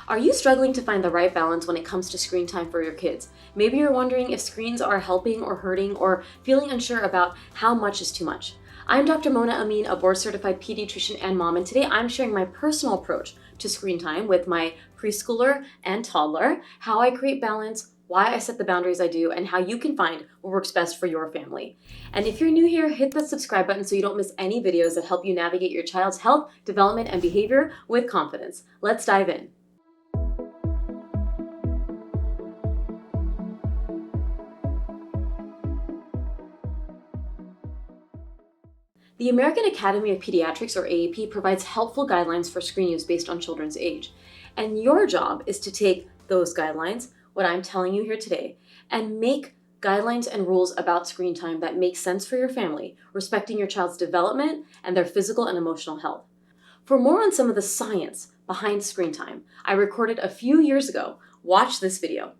Are you struggling to find the right balance when it comes to screen time for your kids? Maybe you're wondering if screens are helping or hurting, or feeling unsure about how much is too much. I'm Dr. Mona Amin, a board-certified pediatrician and mom, and today I'm sharing my personal approach to screen time with my preschooler and toddler, how I create balance, why I set the boundaries I do, and how you can find what works best for your family. And if you're new here, hit the subscribe button so you don't miss any videos that help you navigate your child's health, development, and behavior with confidence. Let's dive in. The American Academy of Pediatrics, or AAP, provides helpful guidelines for screen use based on children's age. And your job is to take those guidelines, what I'm telling you here today, and make guidelines and rules about screen time that make sense for your family, respecting your child's development and their physical and emotional health. For more on some of the science behind screen time, I recorded a few years ago. Watch this video.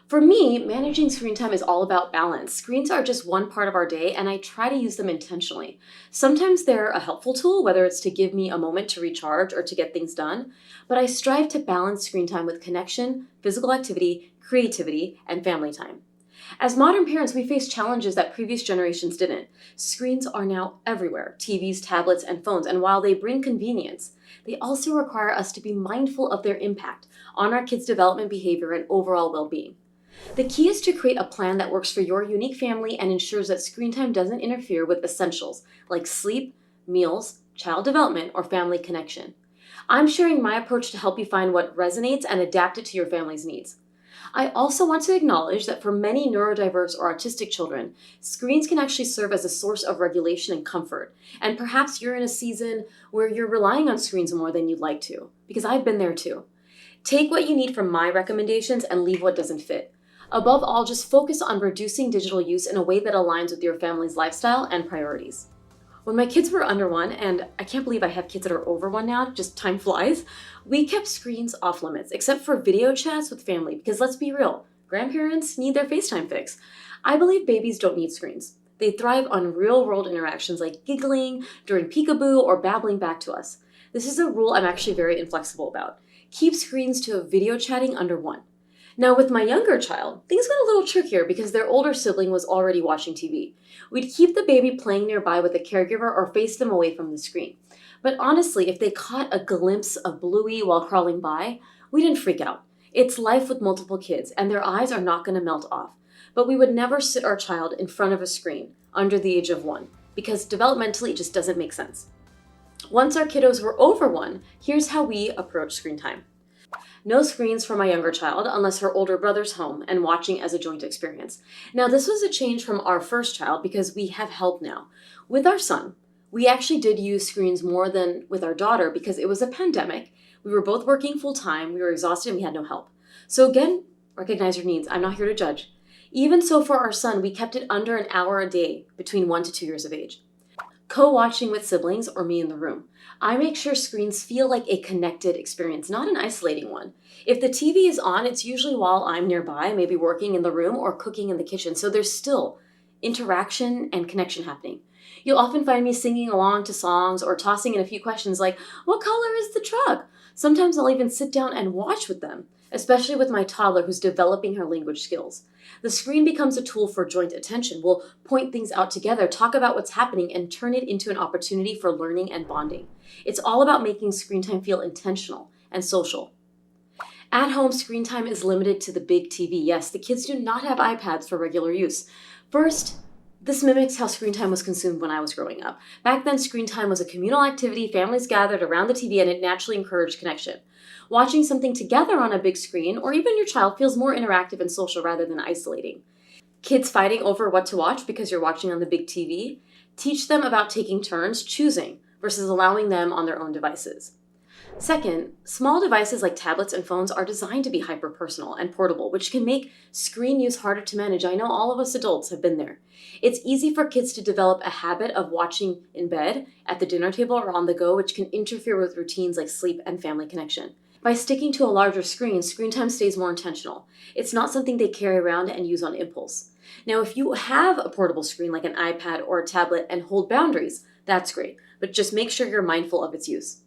For me, managing screen time is all about balance. Screens are just one part of our day, and I try to use them intentionally. Sometimes they're a helpful tool, whether it's to give me a moment to recharge or to get things done, but I strive to balance screen time with connection, physical activity, creativity, and family time. As modern parents, we face challenges that previous generations didn't. Screens are now everywhere, TVs, tablets, and phones, and while they bring convenience, they also require us to be mindful of their impact on our kids' development, behavior, and overall well-being. The key is to create a plan that works for your unique family and ensures that screen time doesn't interfere with essentials like sleep, meals, child development, or family connection. I'm sharing my approach to help you find what resonates and adapt it to your family's needs. I also want to acknowledge that for many neurodiverse or autistic children, screens can actually serve as a source of regulation and comfort. And perhaps you're in a season where you're relying on screens more than you'd like to, because I've been there too. Take what you need from my recommendations and leave what doesn't fit. Above all, just focus on reducing digital use in a way that aligns with your family's lifestyle and priorities. When my kids were under one, and I can't believe I have kids that are over one now, just time flies, we kept screens off limits, except for video chats with family, because let's be real, grandparents need their FaceTime fix. I believe babies don't need screens. They thrive on real-world interactions like giggling during peekaboo or babbling back to us. This is a rule I'm actually very inflexible about. Keep screens to video chatting under one. Now, with my younger child, things got a little trickier because their older sibling was already watching TV. We'd keep the baby playing nearby with a caregiver or face them away from the screen. But honestly, if they caught a glimpse of Bluey while crawling by, we didn't freak out. It's life with multiple kids, and their eyes are not going to melt off. But we would never sit our child in front of a screen under the age of 1, because developmentally it just doesn't make sense. Once our kiddos were over 1, here's how we approach screen time. No screens for my younger child unless her older brother's home and watching as a joint experience. Now, this was a change from our first child because we have help now. With our son, we actually did use screens more than with our daughter because it was a pandemic. We were both working full time, we were exhausted, and we had no help. So again, recognize your needs. I'm not here to judge. Even so, for our son, we kept it under an hour a day between 1 to 2 years of age. Co-watching with siblings or me in the room. I make sure screens feel like a connected experience, not an isolating one. If the TV is on, it's usually while I'm nearby, maybe working in the room or cooking in the kitchen, so there's still interaction and connection happening. You'll often find me singing along to songs or tossing in a few questions like, "What color is the truck?" Sometimes I'll even sit down and watch with them, especially with my toddler who's developing her language skills. The screen becomes a tool for joint attention. We'll point things out together, talk about what's happening, and turn it into an opportunity for learning and bonding. It's all about making screen time feel intentional and social. At home, screen time is limited to the big TV. Yes, the kids do not have iPads for regular use. First, this mimics how screen time was consumed when I was growing up. Back then, screen time was a communal activity, families gathered around the TV, and it naturally encouraged connection. Watching something together on a big screen, or even your child, feels more interactive and social rather than isolating. Kids fighting over what to watch because you're watching on the big TV, teach them about taking turns, choosing, versus allowing them on their own devices. Second, small devices like tablets and phones are designed to be hyper-personal and portable, which can make screen use harder to manage. I know all of us adults have been there. It's easy for kids to develop a habit of watching in bed, at the dinner table, or on the go, which can interfere with routines like sleep and family connection. By sticking to a larger screen time stays more intentional. It's not something they carry around and use on impulse. Now, if you have a portable screen like an iPad or a tablet and hold boundaries, that's great, but just make sure you're mindful of its use.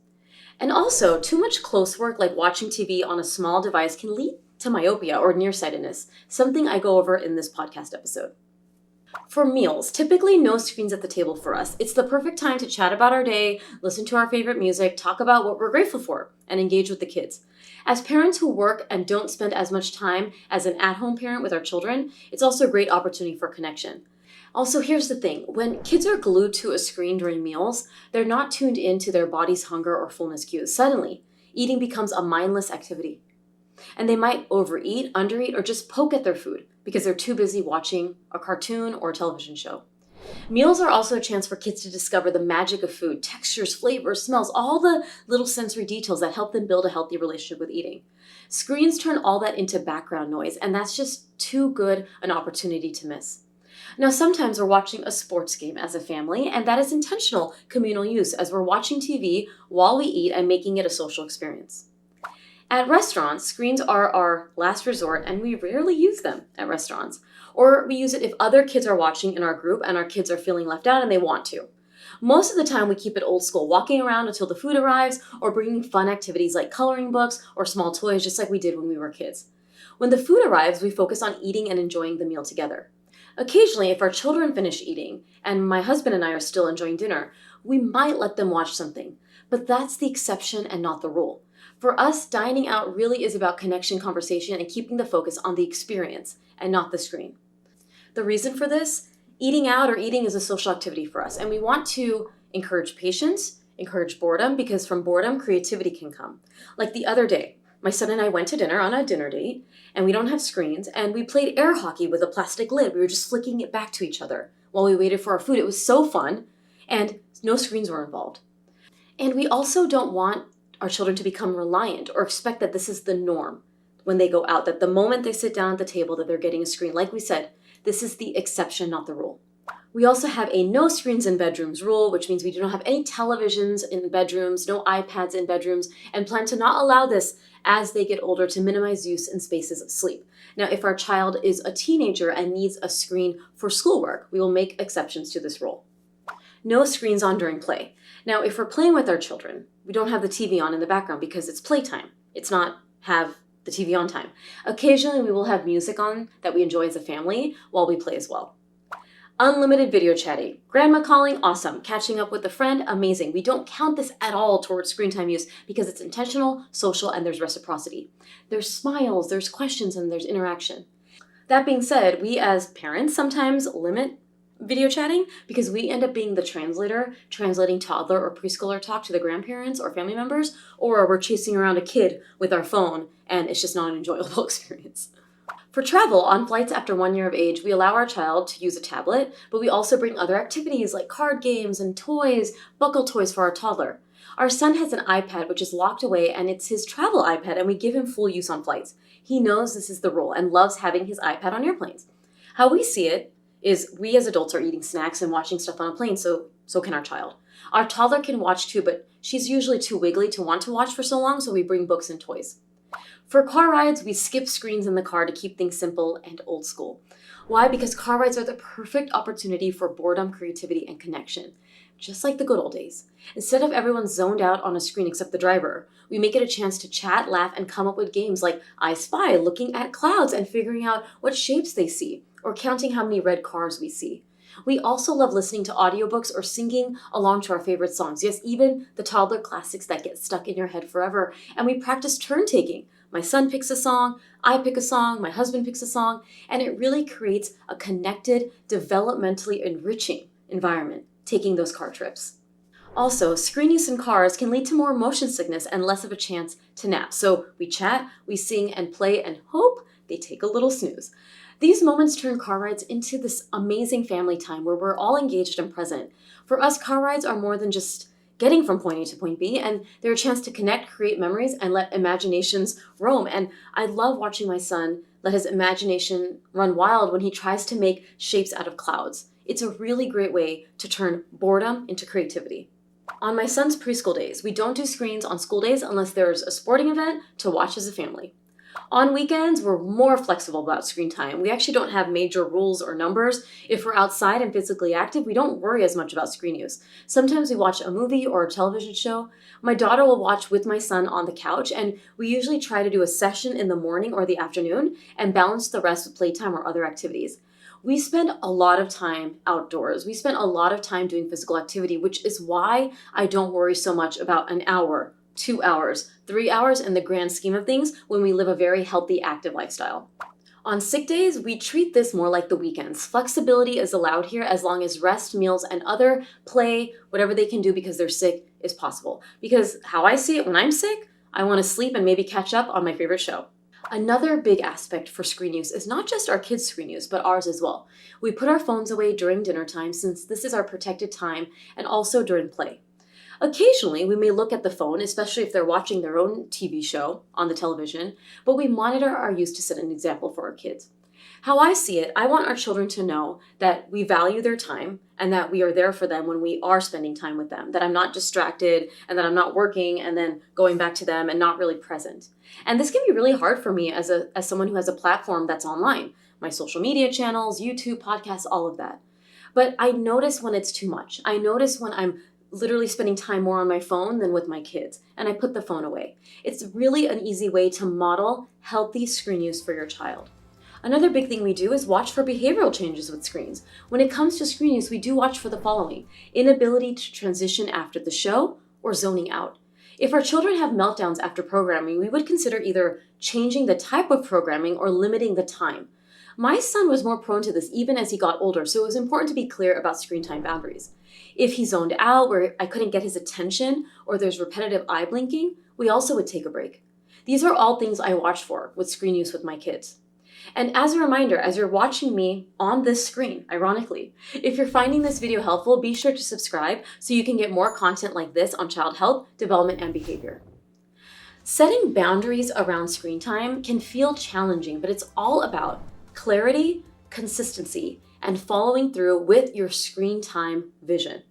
And also, too much close work like watching TV on a small device can lead to myopia or nearsightedness, something I go over in this podcast episode. For meals, typically no screens at the table for us. It's the perfect time to chat about our day, listen to our favorite music, talk about what we're grateful for, and engage with the kids. As parents who work and don't spend as much time as an at-home parent with our children, it's also a great opportunity for connection. Also, here's the thing. When kids are glued to a screen during meals, they're not tuned into their body's hunger or fullness cues. Suddenly, eating becomes a mindless activity. And they might overeat, undereat, or just poke at their food because they're too busy watching a cartoon or a television show. Meals are also a chance for kids to discover the magic of food, textures, flavors, smells, all the little sensory details that help them build a healthy relationship with eating. Screens turn all that into background noise, and that's just too good an opportunity to miss. Now, sometimes we're watching a sports game as a family, and that is intentional communal use as we're watching TV while we eat and making it a social experience. At restaurants, screens are our last resort, and we rarely use them at restaurants. Or we use it if other kids are watching in our group and our kids are feeling left out and they want to. Most of the time, we keep it old school, walking around until the food arrives or bringing fun activities like coloring books or small toys, just like we did when we were kids. When the food arrives, we focus on eating and enjoying the meal together. Occasionally, if our children finish eating and my husband and I are still enjoying dinner, we might let them watch something. But that's the exception and not the rule. For us, dining out really is about connection, conversation, and keeping the focus on the experience and not the screen. The reason for this, eating out or eating is a social activity for us, and we want to encourage patience, encourage boredom, because from boredom, creativity can come. Like the other day, my son and I went to dinner on a dinner date, and we don't have screens, and we played air hockey with a plastic lid. We were just flicking it back to each other while we waited for our food. It was so fun, and no screens were involved. And we also don't want our children to become reliant or expect that this is the norm when they go out, that the moment they sit down at the table that they're getting a screen. Like we said, this is the exception, not the rule. We also have a no screens in bedrooms rule, which means we do not have any televisions in bedrooms, no iPads in bedrooms, and plan to not allow this as they get older to minimize use in spaces of sleep. Now, if our child is a teenager and needs a screen for schoolwork, we will make exceptions to this rule. No screens on during play. Now, if we're playing with our children, we don't have the TV on in the background because it's playtime. It's not have the TV on time. Occasionally, we will have music on that we enjoy as a family while we play as well. Unlimited video chatting. Grandma calling, awesome. Catching up with a friend, amazing. We don't count this at all towards screen time use because it's intentional, social, and there's reciprocity. There's smiles, there's questions, and there's interaction. That being said, we as parents sometimes limit video chatting because we end up being the translator, translating toddler or preschooler talk to the grandparents or family members, or we're chasing around a kid with our phone and it's just not an enjoyable experience. For travel, on flights after 1 year of age, we allow our child to use a tablet, but we also bring other activities like card games and toys, buckle toys for our toddler. Our son has an iPad which is locked away and it's his travel iPad and we give him full use on flights. He knows this is the rule and loves having his iPad on airplanes. How we see it is we as adults are eating snacks and watching stuff on a plane, so can our child. Our toddler can watch too, but she's usually too wiggly to want to watch for so long, so we bring books and toys. For car rides, we skip screens in the car to keep things simple and old school. Why? Because car rides are the perfect opportunity for boredom, creativity, and connection, just like the good old days. Instead of everyone zoned out on a screen except the driver, we make it a chance to chat, laugh, and come up with games like I Spy, looking at clouds and figuring out what shapes they see, or counting how many red cars we see. We also love listening to audiobooks or singing along to our favorite songs. Yes, even the toddler classics that get stuck in your head forever. And we practice turn taking. My son picks a song, I pick a song, my husband picks a song, and it really creates a connected, developmentally enriching environment taking those car trips. Also, screen use in cars can lead to more motion sickness and less of a chance to nap. So we chat, we sing and play and hope they take a little snooze. These moments turn car rides into this amazing family time where we're all engaged and present. For us, car rides are more than just getting from point A to point B, and they're a chance to connect, create memories, and let imaginations roam. And I love watching my son let his imagination run wild when he tries to make shapes out of clouds. It's a really great way to turn boredom into creativity. On my son's preschool days, we don't do screens on school days unless there's a sporting event to watch as a family. On weekends, we're more flexible about screen time. We actually don't have major rules or numbers. If we're outside and physically active, we don't worry as much about screen use. Sometimes we watch a movie or a television show. My daughter will watch with my son on the couch, and we usually try to do a session in the morning or the afternoon and balance the rest with playtime or other activities. We spend a lot of time outdoors. We spend a lot of time doing physical activity, which is why I don't worry so much about an hour, 2 hours, 3 hours in the grand scheme of things when we live a very healthy, active lifestyle. On sick days, we treat this more like the weekends. Flexibility is allowed here as long as rest, meals, and other play, whatever they can do because they're sick, is possible. Because how I see it when I'm sick, I want to sleep and maybe catch up on my favorite show. Another big aspect for screen use is not just our kids' screen use, but ours as well. We put our phones away during dinner time since this is our protected time, and also during play. Occasionally, we may look at the phone, especially if they're watching their own TV show on the television, but we monitor our use to set an example for our kids. How I see it, I want our children to know that we value their time and that we are there for them when we are spending time with them, that I'm not distracted and that I'm not working and then going back to them and not really present. And this can be really hard for me as someone who has a platform that's online, my social media channels, YouTube, podcasts, all of that. But I notice when it's too much. I notice when I'm literally spending time more on my phone than with my kids, and I put the phone away. It's really an easy way to model healthy screen use for your child. Another big thing we do is watch for behavioral changes with screens. When it comes to screen use, we do watch for the following: inability to transition after the show or zoning out. If our children have meltdowns after programming, we would consider either changing the type of programming or limiting the time. My son was more prone to this even as he got older, so it was important to be clear about screen time boundaries. If he zoned out, where I couldn't get his attention, or there's repetitive eye blinking, we also would take a break. These are all things I watch for with screen use with my kids. And as a reminder, as you're watching me on this screen, ironically, if you're finding this video helpful, be sure to subscribe so you can get more content like this on child health, development, and behavior. Setting boundaries around screen time can feel challenging, but it's all about clarity, consistency, and following through with your screen time vision.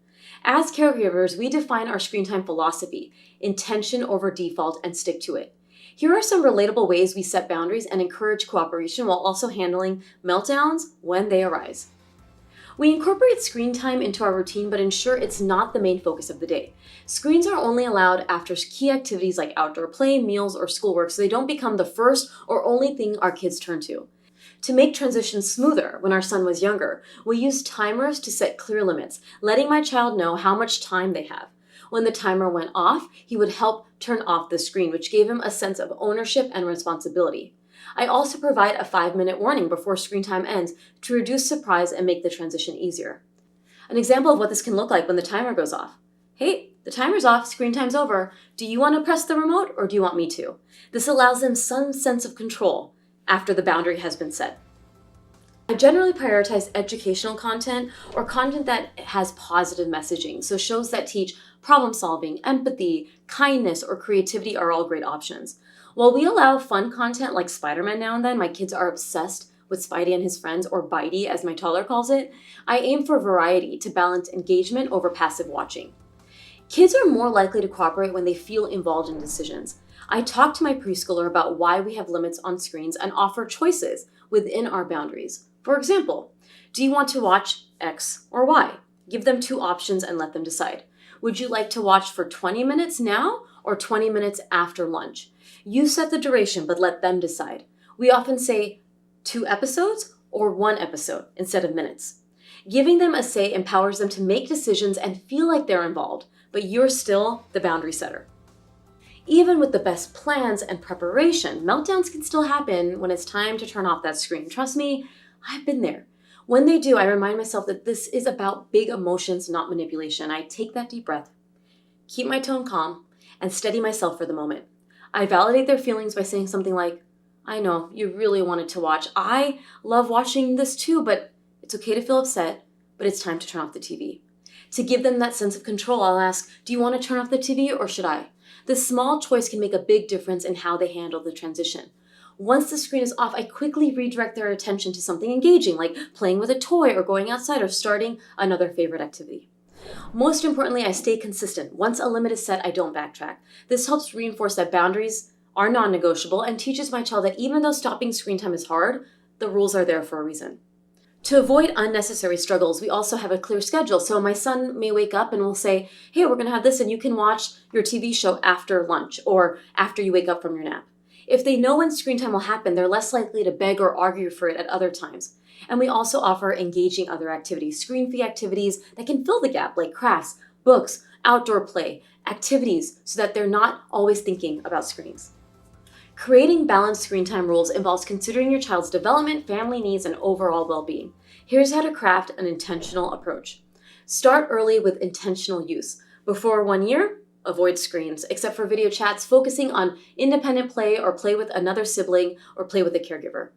As caregivers, we define our screen time philosophy, intention over default, and stick to it. Here are some relatable ways we set boundaries and encourage cooperation while also handling meltdowns when they arise. We incorporate screen time into our routine, but ensure it's not the main focus of the day. Screens are only allowed after key activities like outdoor play, meals, or schoolwork, so they don't become the first or only thing our kids turn to. To make transitions smoother when our son was younger, we used timers to set clear limits, letting my child know how much time they have. When the timer went off, he would help turn off the screen, which gave him a sense of ownership and responsibility. I also provide a 5-minute warning before screen time ends to reduce surprise and make the transition easier. An example of what this can look like when the timer goes off. Hey, the timer's off, screen time's over. Do you want to press the remote or do you want me to? This allows them some sense of control after the boundary has been set. I generally prioritize educational content or content that has positive messaging, so shows that teach problem solving, empathy, kindness, or creativity are all great options. While we allow fun content like Spider-Man now and then, my kids are obsessed with Spidey and his friends, or Bitey as my toddler calls it, I aim for variety to balance engagement over passive watching. Kids are more likely to cooperate when they feel involved in decisions. I talk to my preschooler about why we have limits on screens and offer choices within our boundaries. For example, do you want to watch X or Y? Give them 2 options and let them decide. Would you like to watch for 20 minutes now or 20 minutes after lunch? You set the duration, but let them decide. We often say 2 episodes or 1 episode instead of minutes. Giving them a say empowers them to make decisions and feel like they're involved, but you're still the boundary setter. Even with the best plans and preparation, meltdowns can still happen when it's time to turn off that screen. Trust me, I've been there. When they do, I remind myself that this is about big emotions, not manipulation. I take that deep breath, keep my tone calm, and steady myself for the moment. I validate their feelings by saying something like, I know, you really wanted to watch. I love watching this too, but it's okay to feel upset, but it's time to turn off the TV. To give them that sense of control, I'll ask, do you want to turn off the TV or should I? This small choice can make a big difference in how they handle the transition. Once the screen is off, I quickly redirect their attention to something engaging, like playing with a toy or going outside or starting another favorite activity. Most importantly, I stay consistent. Once a limit is set, I don't backtrack. This helps reinforce that boundaries are non-negotiable and teaches my child that even though stopping screen time is hard, the rules are there for a reason. To avoid unnecessary struggles, we also have a clear schedule. So my son may wake up and we'll say, hey, we're going to have this and you can watch your TV show after lunch or after you wake up from your nap. If they know when screen time will happen, they're less likely to beg or argue for it at other times. And we also offer engaging other activities, screen-free activities that can fill the gap, like crafts, books, outdoor play, activities, so that they're not always thinking about screens. Creating balanced screen time rules involves considering your child's development, family needs, and overall well-being. Here's how to craft an intentional approach. Start early with intentional use. Before 1 year, avoid screens, except for video chats, focusing on independent play or play with another sibling or play with a caregiver.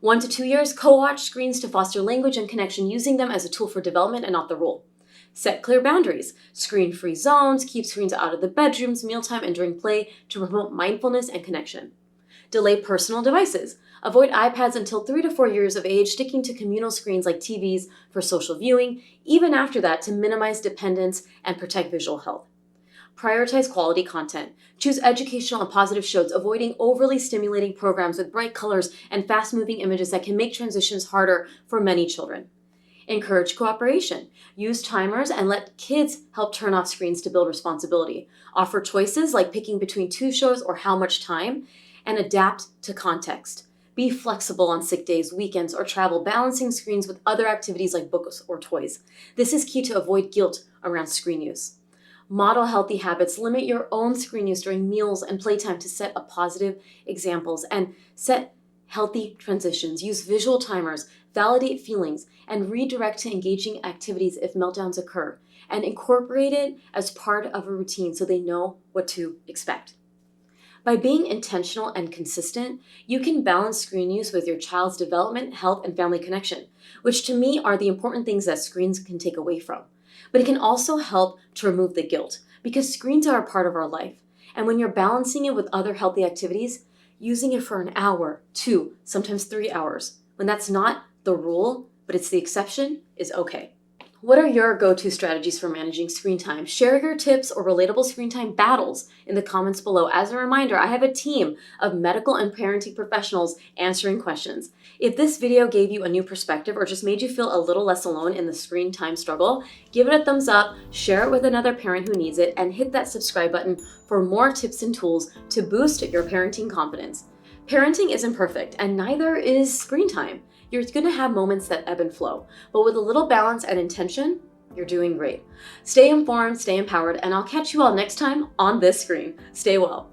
1 to 2 years, co-watch screens to foster language and connection, using them as a tool for development and not the rule. Set clear boundaries. Screen-free zones, keep screens out of the bedrooms, mealtime, and during play to promote mindfulness and connection. Delay personal devices. Avoid iPads until 3 to 4 years of age, sticking to communal screens like TVs for social viewing, even after that to minimize dependence and protect visual health. Prioritize quality content. Choose educational and positive shows, avoiding overly stimulating programs with bright colors and fast-moving images that can make transitions harder for many children. Encourage cooperation. Use timers and let kids help turn off screens to build responsibility. Offer choices like picking between 2 shows or how much time, and adapt to context. Be flexible on sick days, weekends, or travel, balancing screens with other activities like books or toys. This is key to avoid guilt around screen use. Model healthy habits. Limit your own screen use during meals and playtime to set up positive examples, and set healthy transitions. Use visual timers, validate feelings, and redirect to engaging activities if meltdowns occur, and incorporate it as part of a routine so they know what to expect. By being intentional and consistent, you can balance screen use with your child's development, health, and family connection, which to me are the important things that screens can take away from. But it can also help to remove the guilt, because screens are a part of our life. And when you're balancing it with other healthy activities, using it for an hour, 2, sometimes 3 hours, when that's not the rule, but it's the exception, is okay. What are your go-to strategies for managing screen time? Share your tips or relatable screen time battles in the comments below. As a reminder, I have a team of medical and parenting professionals answering questions. If this video gave you a new perspective or just made you feel a little less alone in the screen time struggle, give it a thumbs up, share it with another parent who needs it, and hit that subscribe button for more tips and tools to boost your parenting confidence. Parenting isn't perfect, and neither is screen time. You're going to have moments that ebb and flow, but with a little balance and intention, you're doing great. Stay informed, stay empowered, and I'll catch you all next time on this screen. Stay well.